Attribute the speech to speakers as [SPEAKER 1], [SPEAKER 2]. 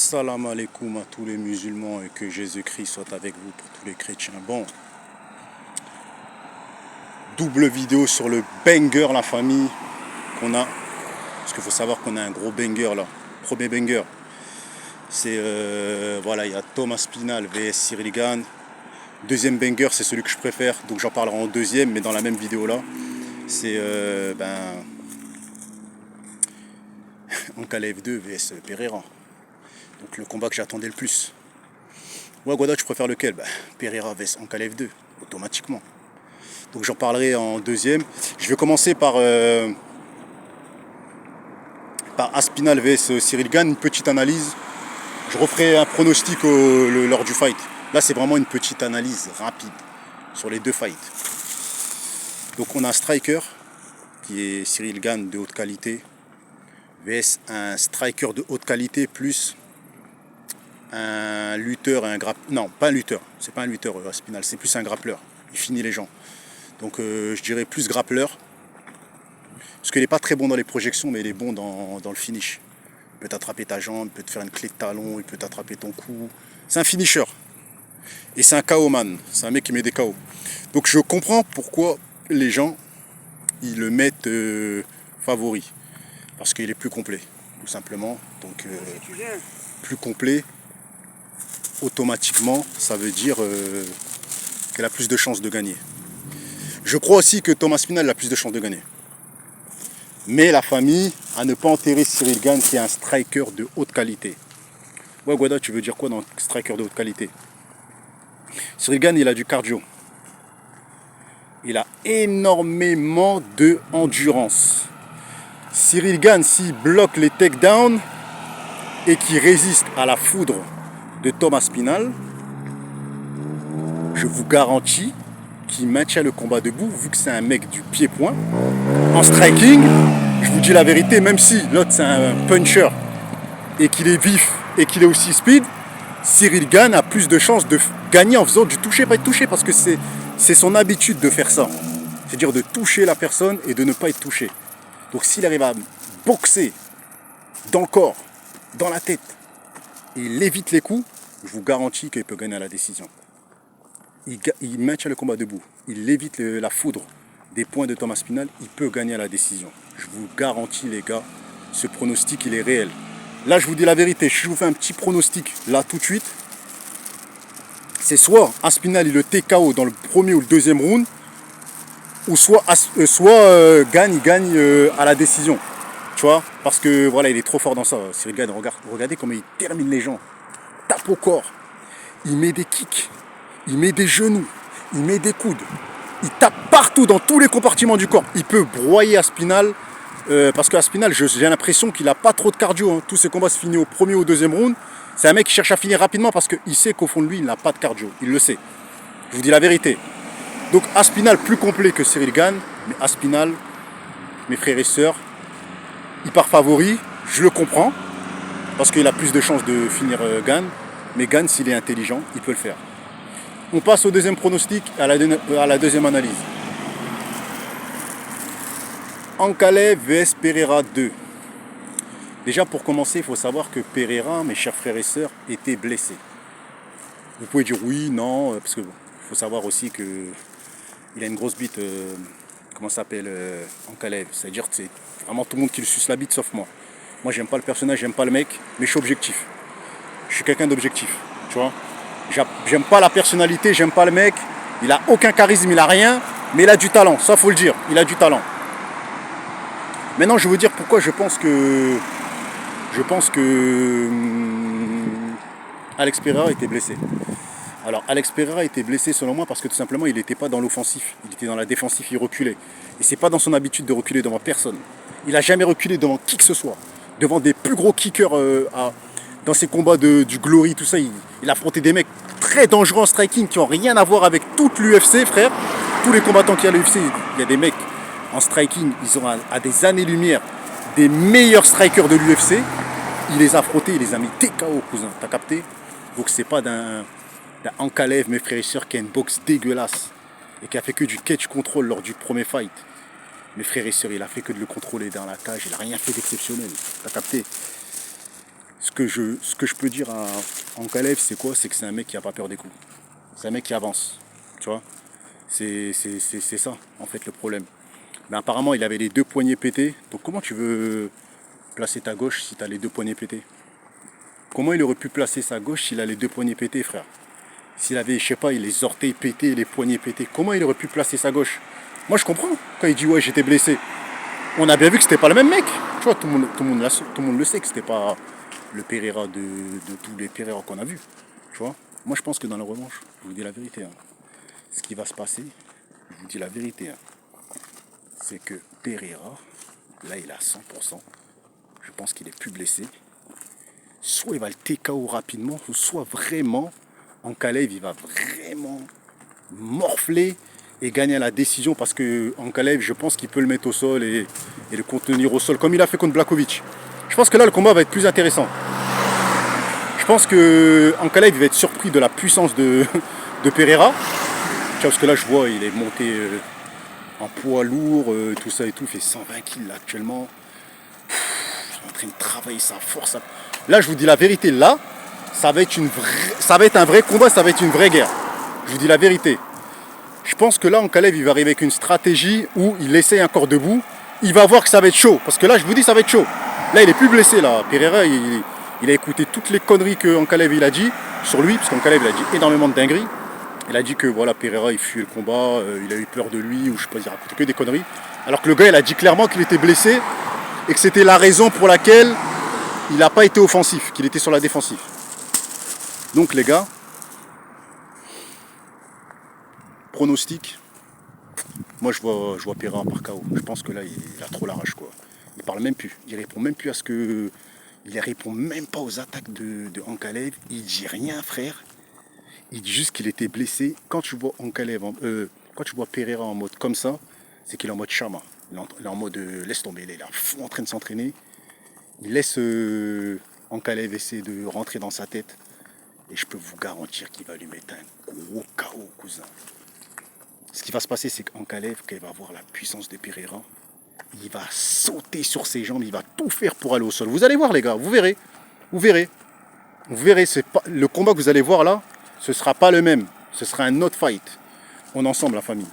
[SPEAKER 1] Assalamu alaikum à tous les musulmans et que Jésus-Christ soit avec vous pour tous les chrétiens. Bon, double vidéo sur le banger, la famille, qu'on a. Parce qu'il faut savoir qu'on a un gros banger là. Premier banger, c'est voilà, il y a Thomas Spinal vs Cyril Gane. Deuxième banger, c'est celui que je préfère, donc j'en parlerai en deuxième, mais dans la même vidéo là. C'est Ankalaev 2 vs Pereira. Donc le combat que j'attendais le plus. Ouais, Guada, tu préfères lequel? Pereira vs Ankalaev 2, automatiquement. Donc j'en parlerai en deuxième. Je vais commencer par Aspinal vs Cyril Gane, une petite analyse. Je referai un pronostic lors du fight. Là, c'est vraiment une petite analyse rapide sur les deux fights. Donc on a un striker qui est Cyril Gane de haute qualité vs un striker de haute qualité plus un lutteur et un grappeur. Non, pas un lutteur, c'est pas un lutteur Aspinal, c'est plus un grappleur. Il finit les gens. Donc je dirais plus grappleur. Parce qu'il n'est pas très bon dans les projections, mais il est bon dans le finish. Il peut t'attraper ta jambe, il peut te faire une clé de talon, il peut t'attraper ton cou. C'est un finisher. Et c'est un KO man. C'est un mec qui met des KO. Donc je comprends pourquoi les gens ils le mettent favori. Parce qu'il est plus complet, tout simplement. Donc plus complet, automatiquement, ça veut dire qu'elle a plus de chances de gagner. Je crois aussi que Thomas Spinal a plus de chances de gagner. Mais la famille, à ne pas enterrer Cyril Gane, qui est un striker de haute qualité. Ouais, Guada, tu veux dire quoi dans striker de haute qualité? Cyril Gane, il a du cardio. Il a énormément de endurance. Cyril Gane, s'il bloque les takedowns et qu'il résiste à la foudre de Thomas Spinal, je vous garantis qu'il maintient le combat debout, vu que c'est un mec du pied-point. En striking, je vous dis la vérité, même si l'autre c'est un puncher et qu'il est vif et qu'il est aussi speed, Cyril Gane a plus de chances de gagner en faisant du toucher, pas être touché, parce que c'est son habitude de faire ça. C'est-à-dire de toucher la personne et de ne pas être touché. Donc s'il arrive à boxer dans le corps, dans la tête, et il évite les coups, je vous garantis qu'il peut gagner à la décision. Il maintient le combat debout. Il évite la foudre des points de Thomas Spinal. Il peut gagner à la décision. Je vous garantis, les gars, ce pronostic, il est réel. Là, je vous dis la vérité. Je vous fais un petit pronostic, là, tout de suite. C'est soit Aspinal, il le TKO dans le premier ou le deuxième round, ou soit Gane, il gagne à la décision. Tu vois? Parce que, voilà, il est trop fort dans ça. Cyril Gane, regardez comment il termine les gens. Tape au corps. Il met des kicks. Il met des genoux, il met des coudes, il tape partout dans tous les compartiments du corps. Il peut broyer Aspinal, parce qu'Aspinal, j'ai l'impression qu'il n'a pas trop de cardio. Hein. Tous ses combats se finissent au premier ou au deuxième round. C'est un mec qui cherche à finir rapidement parce qu'il sait qu'au fond de lui, il n'a pas de cardio. Il le sait. Je vous dis la vérité. Donc Aspinal plus complet que Cyril Gane, mais Aspinal, mes frères et sœurs, il part favori, je le comprends, parce qu'il a plus de chances de finir Gane, mais Gane, s'il est intelligent, il peut le faire. On passe au deuxième pronostic, à la deuxième analyse. Ankalaev vs Pereira 2. Déjà pour commencer, il faut savoir que Pereira, mes chers frères et sœurs, était blessé. Vous pouvez dire oui, non, parce qu'il faut savoir aussi qu'il a une grosse bite, comment ça s'appelle, Ankalaev. C'est-à-dire que c'est vraiment tout le monde qui lui suce la bite sauf moi. Moi j'aime pas le personnage, j'aime pas le mec, mais je suis objectif. Je suis quelqu'un d'objectif, tu vois. J'aime pas la personnalité, j'aime pas le mec. Il a aucun charisme, il a rien, mais il a du talent, ça faut le dire, il a du talent. Maintenant, je veux dire pourquoi je pense que Alex Pereira était blessé. Alors, Alex Pereira était blessé selon moi parce que tout simplement, il n'était pas dans l'offensif, il était dans la défensive, il reculait. Et c'est pas dans son habitude de reculer devant personne. Il n'a jamais reculé devant qui que ce soit, devant des plus gros kickers dans ses combats du Glory, tout ça, il affrontait des mecs très dangereux en striking qui n'ont rien à voir avec toute l'UFC, frère. Tous les combattants qu'il y a à l'UFC, il y a des mecs en striking, ils sont à des années-lumière des meilleurs strikers de l'UFC. Il les a affrontés, il les a mis TKO, cousin. T'as capté? Donc c'est pas d'un Ankalaev, mes frères et sœurs, qui a une boxe dégueulasse et qui a fait que du catch control lors du premier fight. Mes frères et sœurs, il a fait que de le contrôler dans la cage, il a rien fait d'exceptionnel. T'as capté? ce que je peux dire à Ankalev, c'est quoi? C'est que c'est un mec qui a pas peur des coups. C'est un mec qui avance. Tu vois? C'est ça, en fait, le problème. Mais apparemment, il avait les deux poignets pétés. Donc comment tu veux placer ta gauche si tu as les deux poignets pétés? Comment il aurait pu placer sa gauche s'il a les deux poignets pétés, frère? S'il avait, je sais pas, les orteils pétés, les poignets pétés, comment il aurait pu placer sa gauche? Moi, je comprends quand il dit ouais, j'étais blessé. On a bien vu que c'était pas le même mec. Tu vois, tout le monde le sait que c'était pas le Pereira de tous les Pereira qu'on a vus. Tu vois? Moi, je pense que dans la revanche, je vous dis la vérité, hein, ce qui va se passer, je vous dis la vérité, hein, c'est que Pereira, là, il est à 100%. Je pense qu'il est plus blessé. Soit il va le TKO rapidement, soit vraiment, Ankalev, il va vraiment morfler et gagner à la décision parce que Ankalev, je pense qu'il peut le mettre au sol et le contenir au sol, comme il a fait contre Blachowicz. Je pense que là, le combat va être plus intéressant. Je pense que Ankalev va être surpris de la puissance de Pereira. Tu vois, parce que là, je vois, il est monté en poids lourd, tout ça et tout. Il fait 120 kg là, actuellement. Il est en train de travailler sa force. Là, je vous dis la vérité, là, ça va être un vrai combat, ça va être une vraie guerre. Je vous dis la vérité. Je pense que là, Ankalev, il va arriver avec une stratégie où il essaye encore debout. Il va voir que ça va être chaud. Parce que là, je vous dis, ça va être chaud. Là, il est plus blessé, là. Pereira, il a écouté toutes les conneries que Ankalev, il a dit sur lui. Parce qu'Ankalev, il a dit énormément de dingueries. Il a dit que, voilà, Pereira, il fuyait le combat. Il a eu peur de lui. Ou je sais pas, il a raconté que des conneries. Alors que le gars, il a dit clairement qu'il était blessé. Et que c'était la raison pour laquelle il n'a pas été offensif. Qu'il était sur la défensive. Donc, les gars, pronostic, moi je vois Pereira par KO. Je pense que là il a trop la rage quoi. Il parle même plus. Il répond même plus à ce que. Il répond même pas aux attaques de Ankalev. Il dit rien frère. Il dit juste qu'il était blessé. Quand tu vois Ankalev, quand tu vois Pereira en mode comme ça, c'est qu'il est en mode chama. Il est en mode laisse tomber. Il est là en train de s'entraîner. Il laisse Ankalev essayer de rentrer dans sa tête. Et je peux vous garantir qu'il va lui mettre un gros KO cousin. Ce qui va se passer, c'est qu'Ankalev, quand il va voir la puissance de Pereira, il va sauter sur ses jambes, il va tout faire pour aller au sol. Vous allez voir, les gars, vous verrez. Vous verrez. Vous verrez, le combat que vous allez voir là, ce ne sera pas le même. Ce sera un autre fight. On est ensemble, la famille.